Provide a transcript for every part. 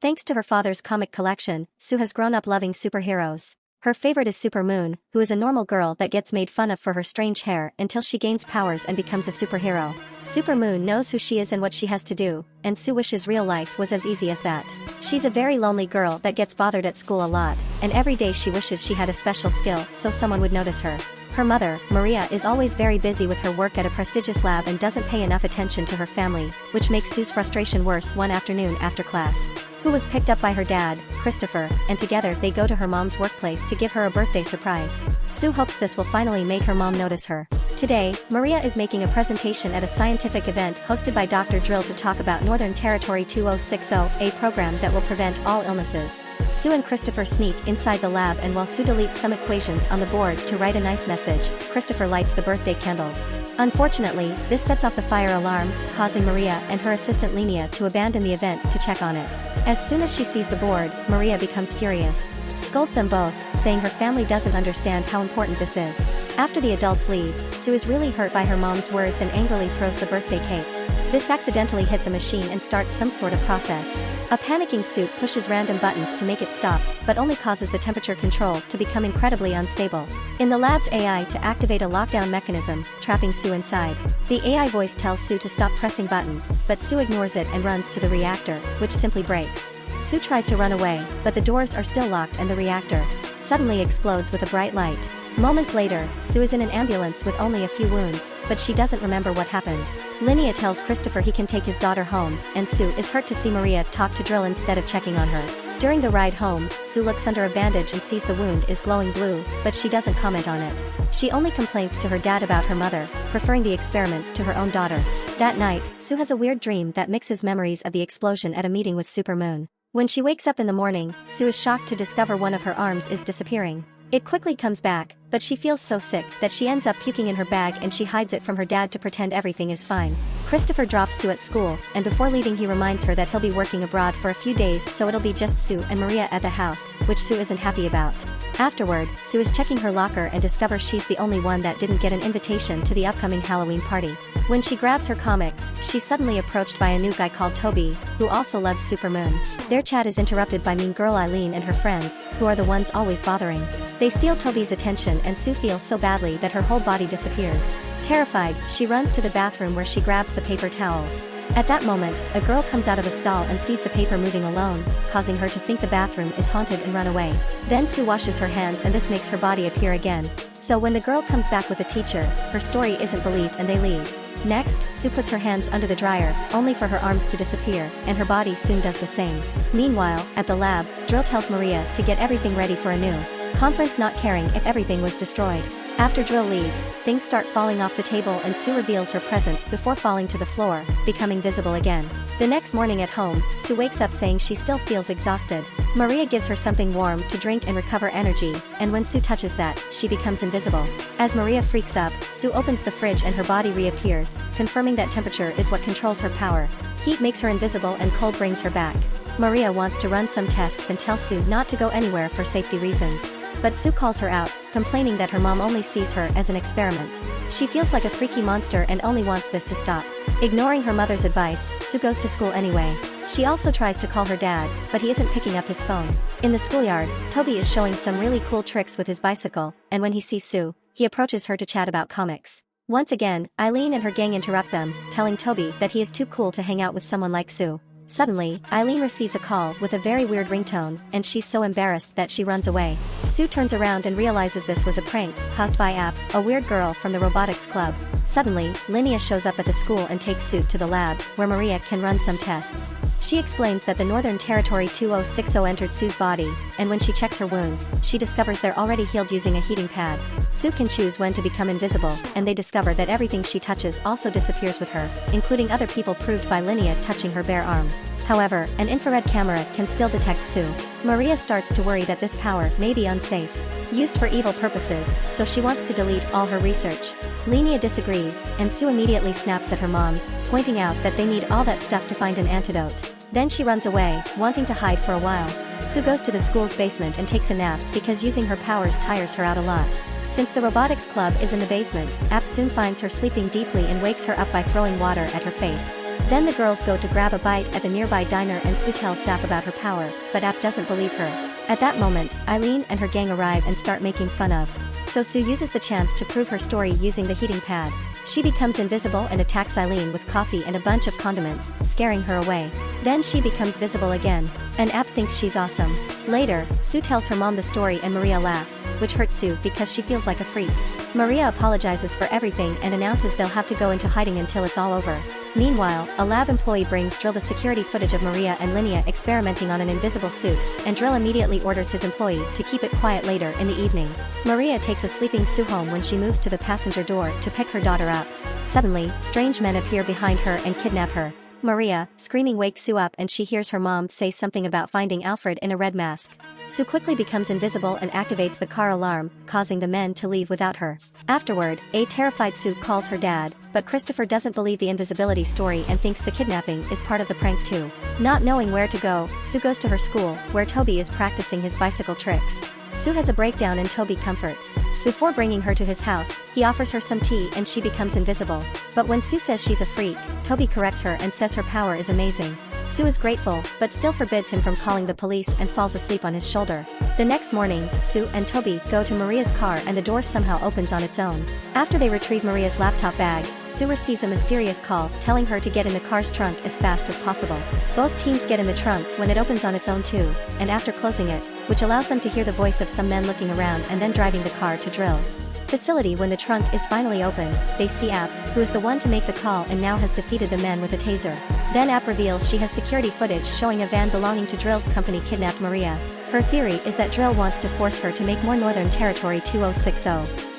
Thanks to her father's comic collection, Sue has grown up loving superheroes. Her favorite is Super Moon, who is a normal girl that gets made fun of for her strange hair until she gains powers and becomes a superhero. Super Moon knows who she is and what she has to do, and Sue wishes real life was as easy as that. She's a very lonely girl that gets bothered at school a lot, and every day she wishes she had a special skill so someone would notice her. Her mother, Maria, is always very busy with her work at a prestigious lab and doesn't pay enough attention to her family, which makes Sue's frustration worse one afternoon after class. Sue was picked up by her dad, Christopher, and together they go to her mom's workplace to give her a birthday surprise. Sue hopes this will finally make her mom notice her. Today, Maria is making a presentation at a scientific event hosted by Dr. Drill to talk about Northern Territory 2060, a program that will prevent all illnesses. Sue and Christopher sneak inside the lab, and while Sue deletes some equations on the board to write a nice message, Christopher lights the birthday candles. Unfortunately, this sets off the fire alarm, causing Maria and her assistant Linnea to abandon the event to check on it. As soon as she sees the board, Maria becomes furious. Scolds them both, saying her family doesn't understand how important this is. After the adults leave, Sue is really hurt by her mom's words and angrily throws the birthday cake. This accidentally hits a machine and starts some sort of process. A panicking Sue pushes random buttons to make it stop, but only causes the temperature control to become incredibly unstable. In the lab's AI to activate a lockdown mechanism, trapping Sue inside. The AI voice tells Sue to stop pressing buttons, but Sue ignores it and runs to the reactor, which simply breaks. Sue tries to run away, but the doors are still locked and the reactor suddenly explodes with a bright light. Moments later, Sue is in an ambulance with only a few wounds, but she doesn't remember what happened. Linnea tells Christopher he can take his daughter home, and Sue is hurt to see Maria talk to Drill instead of checking on her. During the ride home, Sue looks under a bandage and sees the wound is glowing blue, but she doesn't comment on it. She only complains to her dad about her mother, preferring the experiments to her own daughter. That night, Sue has a weird dream that mixes memories of the explosion at a meeting with Super Moon. When she wakes up in the morning, Sue is shocked to discover one of her arms is disappearing. It quickly comes back, but she feels so sick that she ends up puking in her bag and she hides it from her dad to pretend everything is fine. Christopher drops Sue at school, and before leaving he reminds her that he'll be working abroad for a few days, so it'll be just Sue and Maria at the house, which Sue isn't happy about. Afterward, Sue is checking her locker and discovers she's the only one that didn't get an invitation to the upcoming Halloween party. When she grabs her comics, she's suddenly approached by a new guy called Toby, who also loves Super Moon. Their chat is interrupted by mean girl Eileen and her friends, who are the ones always bothering. They steal Toby's attention and Sue feels so badly that her whole body disappears. Terrified, she runs to the bathroom where she grabs the paper towels. At that moment, a girl comes out of a stall and sees the paper moving alone, causing her to think the bathroom is haunted and run away. Then Sue washes her hands and this makes her body appear again. So when the girl comes back with a teacher, her story isn't believed and they leave. Next, Sue puts her hands under the dryer, only for her arms to disappear, and her body soon does the same. Meanwhile, at the lab, Drill tells Maria to get everything ready for a new conference, not caring if everything was destroyed. After Drill leaves, things start falling off the table and Sue reveals her presence before falling to the floor, becoming visible again. The next morning at home, Sue wakes up saying she still feels exhausted. Maria gives her something warm to drink and recover energy, and when Sue touches that, she becomes invisible. As Maria freaks up, Sue opens the fridge and her body reappears, confirming that temperature is what controls her power. Heat makes her invisible and cold brings her back. Maria wants to run some tests and tells Sue not to go anywhere for safety reasons. But Sue calls her out, complaining that her mom only sees her as an experiment. She feels like a freaky monster and only wants this to stop. Ignoring her mother's advice, Sue goes to school anyway. She also tries to call her dad, but he isn't picking up his phone. In the schoolyard, Toby is showing some really cool tricks with his bicycle, and when he sees Sue, he approaches her to chat about comics. Once again, Eileen and her gang interrupt them, telling Toby that he is too cool to hang out with someone like Sue. Suddenly, Eileen receives a call with a very weird ringtone, and she's so embarrassed that she runs away. Sue turns around and realizes this was a prank caused by App, a weird girl from the robotics club. Suddenly, Linnea shows up at the school and takes Sue to the lab, where Maria can run some tests. She explains that the Northern Territory 2060 entered Sue's body, and when she checks her wounds, she discovers they're already healed using a heating pad. Sue can choose when to become invisible, and they discover that everything she touches also disappears with her, including other people proved by Linnea touching her bare arm. However, an infrared camera can still detect Sue. Maria starts to worry that this power may be unsafe, used for evil purposes, so she wants to delete all her research. Linnea disagrees, and Sue immediately snaps at her mom, pointing out that they need all that stuff to find an antidote. Then she runs away, wanting to hide for a while. Sue goes to the school's basement and takes a nap because using her powers tires her out a lot. Since the robotics club is in the basement, App soon finds her sleeping deeply and wakes her up by throwing water at her face. Then the girls go to grab a bite at the nearby diner and Sue tells Zap about her power, but App doesn't believe her. At that moment, Eileen and her gang arrive and start making fun of. So Sue uses the chance to prove her story using the heating pad. She becomes invisible and attacks Eileen with coffee and a bunch of condiments, scaring her away. Then she becomes visible again, and App thinks she's awesome. Later, Sue tells her mom the story and Maria laughs, which hurts Sue because she feels like a freak. Maria apologizes for everything and announces they'll have to go into hiding until it's all over. Meanwhile, a lab employee brings Drill the security footage of Maria and Linnea experimenting on an invisible suit, and Drill immediately orders his employee to keep it quiet later in the evening. Maria takes a sleeping Sue home when she moves to the passenger door to pick her daughter up. Suddenly, strange men appear behind her and kidnap her. Maria, screaming, wakes Sue up and she hears her mom say something about finding Alfred in a red mask. Sue quickly becomes invisible and activates the car alarm, causing the men to leave without her. Afterward, a terrified Sue calls her dad, but Christopher doesn't believe the invisibility story and thinks the kidnapping is part of the prank too. Not knowing where to go, Sue goes to her school, where Toby is practicing his bicycle tricks. Sue has a breakdown and Toby comforts. Before bringing her to his house, he offers her some tea and she becomes invisible. But when Sue says she's a freak, Toby corrects her and says her power is amazing. Sue is grateful, but still forbids him from calling the police and falls asleep on his shoulder. The next morning, Sue and Toby go to Maria's car and the door somehow opens on its own. After they retrieve Maria's laptop bag, Sue receives a mysterious call telling her to get in the car's trunk as fast as possible. Both teens get in the trunk when it opens on its own too, and after closing it, which allows them to hear the voice of some men looking around and then driving the car to Drill's facility. When the trunk is finally opened, they see App, who is the one to make the call and now has defeated the men with a taser. Then App reveals she has security footage showing a van belonging to Drill's company kidnapped Maria. Her theory is that Drill wants to force her to make more Northern Territory 2060.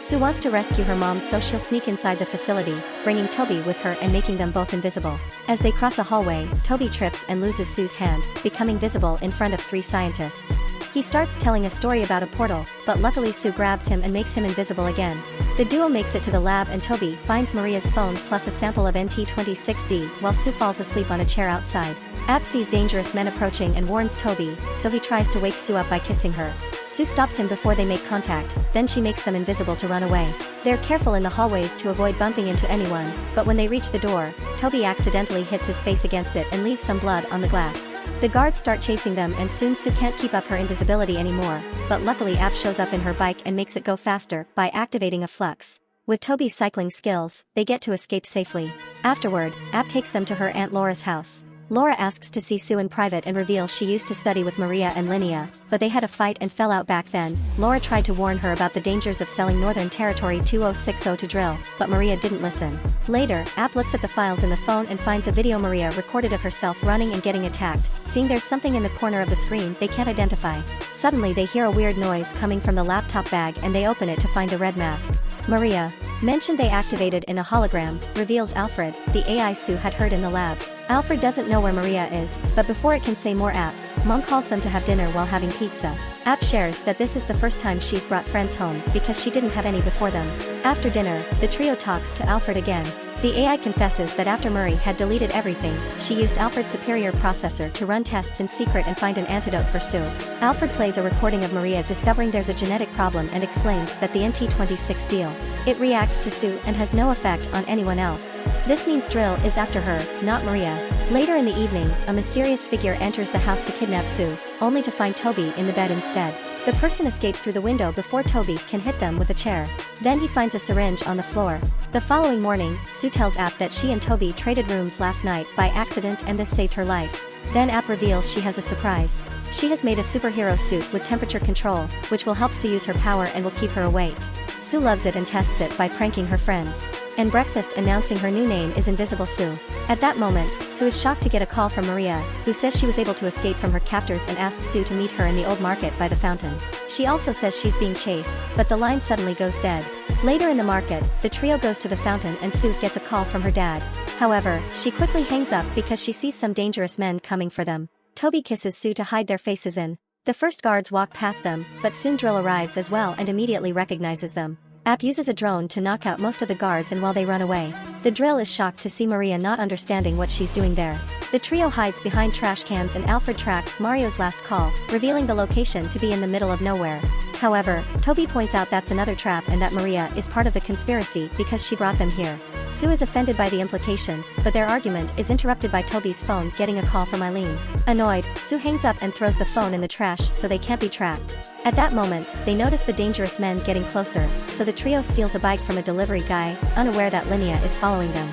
Sue wants to rescue her mom, so she'll sneak inside the facility, bringing Toby with her and making them both invisible. As they cross a hallway, Toby trips and loses Sue's hand, becoming visible in front of 3 scientists. He starts telling a story about a portal, but luckily Sue grabs him and makes him invisible again. The duo makes it to the lab and Toby finds Maria's phone plus a sample of NT26D while Sue falls asleep on a chair outside. App sees dangerous men approaching and warns Toby, so he tries to wake Sue up by kissing her. Sue stops him before they make contact, then she makes them invisible to run away. They're careful in the hallways to avoid bumping into anyone, but when they reach the door, Toby accidentally hits his face against it and leaves some blood on the glass. The guards start chasing them and soon Sue can't keep up her invisibility anymore, but luckily App shows up in her bike and makes it go faster by activating a flux. With Toby's cycling skills, they get to escape safely. Afterward, App takes them to her Aunt Laura's house. Laura asks to see Sue in private and reveals she used to study with Maria and Linnea, but they had a fight and fell out back then. Laura tried to warn her about the dangers of selling Northern Territory 2060 to Drill, but Maria didn't listen. Later, App looks at the files in the phone and finds a video Maria recorded of herself running and getting attacked. Seeing there's something in the corner of the screen they can't identify. Suddenly they hear a weird noise coming from the laptop bag and they open it to find a red mask. Maria, mentioned they activated in a hologram, reveals Alfred, the AI Sue had heard in the lab. Alfred doesn't know where Maria is, but before it can say more, App's mom calls them to have dinner while having pizza. App shares that this is the first time she's brought friends home because she didn't have any before them. After dinner, the trio talks to Alfred again. The AI confesses that after Murray had deleted everything, she used Alfred's superior processor to run tests in secret and find an antidote for Sue. Alfred plays a recording of Maria discovering there's a genetic problem and explains that the NT26 deal. It reacts to Sue and has no effect on anyone else. This means Drill is after her, not Maria. Later in the evening, a mysterious figure enters the house to kidnap Sue, only to find Toby in the bed instead. The person escaped through the window before Toby can hit them with a chair. Then he finds a syringe on the floor. The following morning, Sue tells App that she and Toby traded rooms last night by accident and this saved her life. Then App reveals she has a surprise. She has made a superhero suit with temperature control, which will help Sue use her power and will keep her awake. Sue loves it and tests it by pranking her friends. And breakfast announcing her new name is Invisible Sue. At that moment, Sue is shocked to get a call from Maria, who says she was able to escape from her captors and asks Sue to meet her in the old market by the fountain. She also says she's being chased, but the line suddenly goes dead. Later in the market, the trio goes to the fountain and Sue gets a call from her dad. However, she quickly hangs up because she sees some dangerous men coming for them. Toby kisses Sue to hide their faces in. The first guards walk past them, but soon Drill arrives as well and immediately recognizes them. App uses a drone to knock out most of the guards and while they run away, the Drill is shocked to see Maria not understanding what she's doing there. The trio hides behind trash cans and Alfred tracks Mario's last call, revealing the location to be in the middle of nowhere. However, Toby points out that's another trap and that Maria is part of the conspiracy because she brought them here. Sue is offended by the implication, but their argument is interrupted by Toby's phone getting a call from Eileen. Annoyed, Sue hangs up and throws the phone in the trash so they can't be tracked. At that moment, they notice the dangerous men getting closer, so the trio steals a bike from a delivery guy, unaware that Linnea is following them.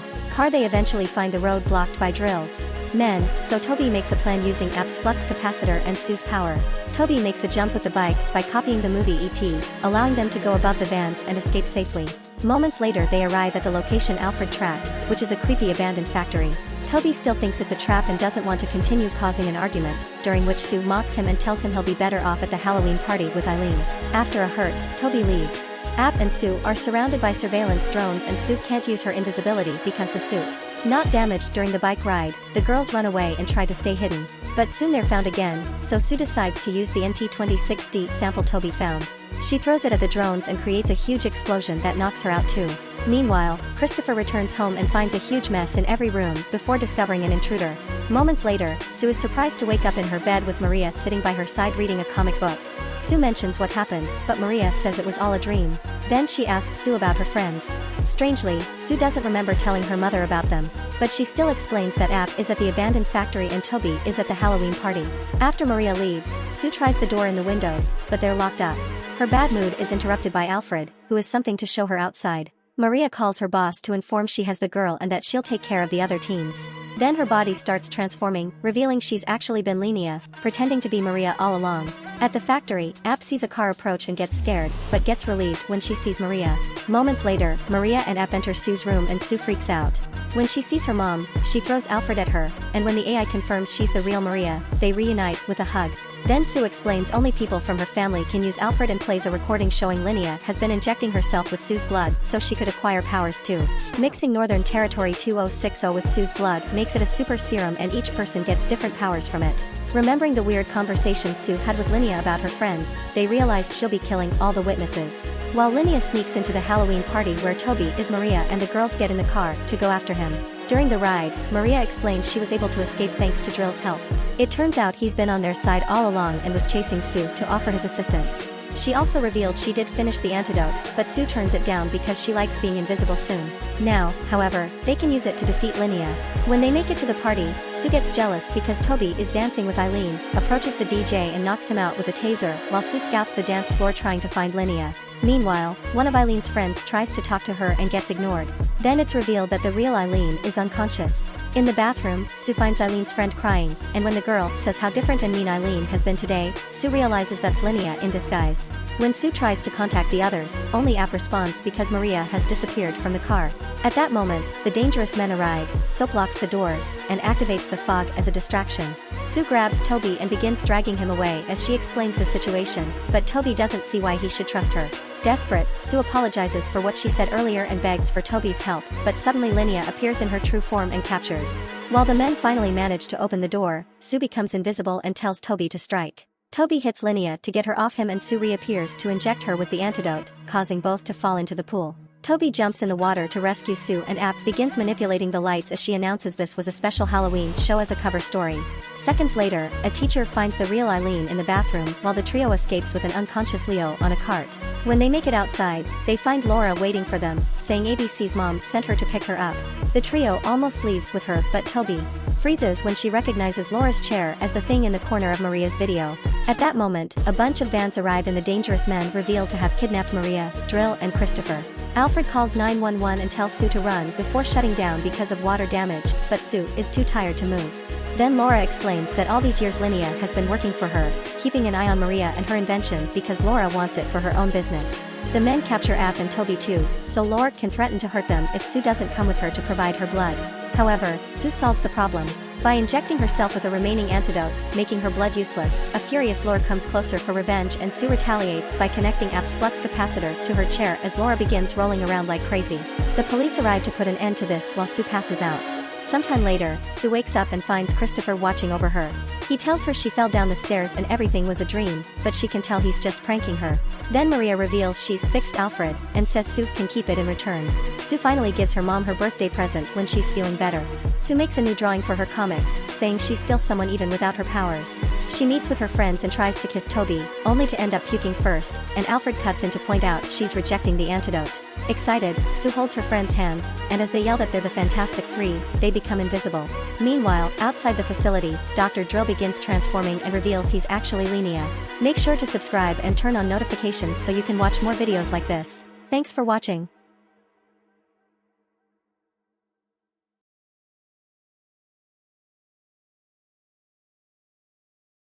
They eventually find the road blocked by drills. Men, so Toby makes a plan using App's flux capacitor and Sue's power. Toby makes a jump with the bike by copying the movie E.T., allowing them to go above the vans and escape safely. Moments later they arrive at the location Alfred tracked, which is a creepy abandoned factory. Toby still thinks it's a trap and doesn't want to continue causing an argument, during which Sue mocks him and tells him he'll be better off at the Halloween party with Eileen. After a hurt, Toby leaves. App and Sue are surrounded by surveillance drones and Sue can't use her invisibility because the suit not damaged during the bike ride. The girls run away and try to stay hidden. But soon they're found again, so Sue decides to use the NT-26D sample Toby found. She throws it at the drones and creates a huge explosion that knocks her out too. Meanwhile, Christopher returns home and finds a huge mess in every room before discovering an intruder. Moments later, Sue is surprised to wake up in her bed with Maria sitting by her side reading a comic book. Sue mentions what happened, but Maria says it was all a dream. Then she asks Sue about her friends. Strangely, Sue doesn't remember telling her mother about them, but she still explains that App is at the abandoned factory and Toby is at the Halloween party. After Maria leaves, Sue tries the door in the windows, but they're locked up. Her bad mood is interrupted by Alfred, who has something to show her outside. Maria calls her boss to inform she has the girl and that she'll take care of the other teens. Then her body starts transforming, revealing she's actually been Linnea, pretending to be Maria all along. At the factory, App sees a car approach and gets scared, but gets relieved when she sees Maria. Moments later, Maria and App enter Sue's room and Sue freaks out. When she sees her mom, she throws Alfred at her, and when the AI confirms she's the real Maria, they reunite with a hug. Then Sue explains only people from her family can use Alfred and plays a recording showing Linnea has been injecting herself with Sue's blood so she could acquire powers too. Mixing Northern Territory 2060 with Sue's blood makes it a super serum and each person gets different powers from it. Remembering the weird conversation Sue had with Linnea about her friends, they realized she'll be killing all the witnesses. While Linnea sneaks into the Halloween party where Toby is Maria and the girls get in the car to go after him. During the ride, Maria explains she was able to escape thanks to Drill's help. It turns out he's been on their side all along and was chasing Sue to offer his assistance. She also revealed she did finish the antidote, but Sue turns it down because she likes being invisible soon. Now, however, they can use it to defeat Linnea. When they make it to the party, Sue gets jealous because Toby is dancing with Eileen, approaches the DJ and knocks him out with a taser while Sue scouts the dance floor trying to find Linnea. Meanwhile, one of Eileen's friends tries to talk to her and gets ignored. Then it's revealed that the real Eileen is unconscious. In the bathroom, Sue finds Eileen's friend crying, and when the girl says how different and mean Eileen has been today, Sue realizes that's Linnea in disguise. When Sue tries to contact the others, only App responds because Maria has disappeared from the car. At that moment, the dangerous men arrive, Soap locks the doors, and activates the fog as a distraction. Sue grabs Toby and begins dragging him away as she explains the situation, but Toby doesn't see why he should trust her. Desperate, Sue apologizes for what she said earlier and begs for Toby's help, but suddenly Linnea appears in her true form and captures. While the men finally manage to open the door, Sue becomes invisible and tells Toby to strike. Toby hits Linnea to get her off him and Sue reappears to inject her with the antidote, causing both to fall into the pool. Toby jumps in the water to rescue Sue and App begins manipulating the lights as she announces this was a special Halloween show as a cover story. Seconds later, a teacher finds the real Eileen in the bathroom while the trio escapes with an unconscious Leo on a cart. When they make it outside, they find Laura waiting for them, saying ABC's mom sent her to pick her up. The trio almost leaves with her, but Toby freezes when she recognizes Laura's chair as the thing in the corner of Maria's video. At that moment, a bunch of vans arrive and the dangerous men reveal to have kidnapped Maria, Drill and Christopher. Alfred calls 911 and tells Sue to run before shutting down because of water damage, but Sue is too tired to move. Then Laura explains that all these years Linnea has been working for her, keeping an eye on Maria and her invention because Laura wants it for her own business. The men capture App and Toby too, so Laura can threaten to hurt them if Sue doesn't come with her to provide her blood. However, Sue solves the problem. By injecting herself with a remaining antidote, making her blood useless, a furious Laura comes closer for revenge and Sue retaliates by connecting App's flux capacitor to her chair as Laura begins rolling around like crazy. The police arrive to put an end to this while Sue passes out. Sometime later, Sue wakes up and finds Christopher watching over her. He tells her she fell down the stairs and everything was a dream, but she can tell he's just pranking her. Then Maria reveals she's fixed Alfred, and says Sue can keep it in return. Sue finally gives her mom her birthday present when she's feeling better. Sue makes a new drawing for her comics, saying she's still someone even without her powers. She meets with her friends and tries to kiss Toby, only to end up puking first, and Alfred cuts in to point out she's rejecting the antidote. Excited, Sue holds her friends' hands, and as they yell that they're the Fantastic Three, they become invisible. Meanwhile, outside the facility, Dr. Drill begins transforming and reveals he's actually Linnea. Make sure to subscribe and turn on notifications so you can watch more videos like this. Thanks for watching.